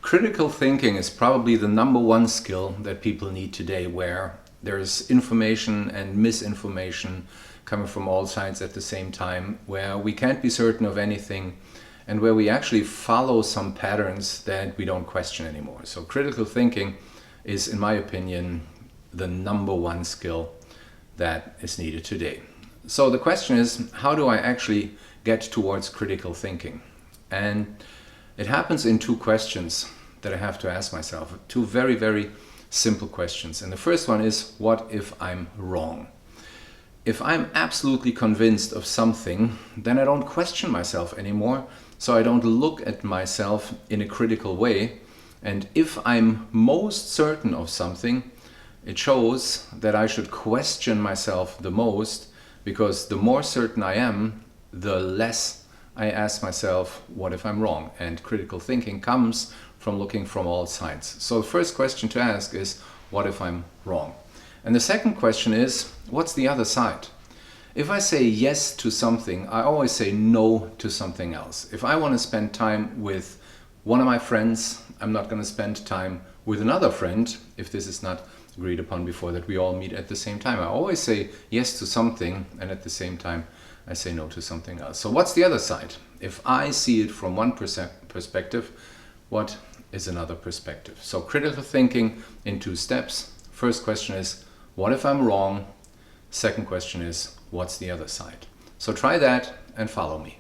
Critical thinking is probably the #1 skill that people need today, where there's information and misinformation coming from all sides at the same time, where we can't be certain of anything, and where we actually follow some patterns that we don't question anymore. So critical thinking is, in my opinion, the #1 skill that is needed today. So the question is, how do I actually get towards critical thinking? And it happens in two questions that I have to ask myself. Two very, very simple questions. And the first one is, what if I'm wrong? If I'm absolutely convinced of something, then I don't question myself anymore. So I don't look at myself in a critical way. And if I'm most certain of something, it shows that I should question myself the most, because the more certain I am, the less I ask myself, what if I'm wrong? And critical thinking comes from looking from all sides. So the first question to ask is, what if I'm wrong? And the second question is, what's the other side? If I say yes to something, I always say no to something else. If I want to spend time with one of my friends, I'm not going to spend time with another friend if this is not agreed upon before that we all meet at the same time. I always say yes to something, and at the same time I say no to something else. So what's the other side? If I see it from one perspective, what is another perspective? So critical thinking in two steps. First question is, what if I'm wrong? Second question is, what's the other side? So try that and follow me.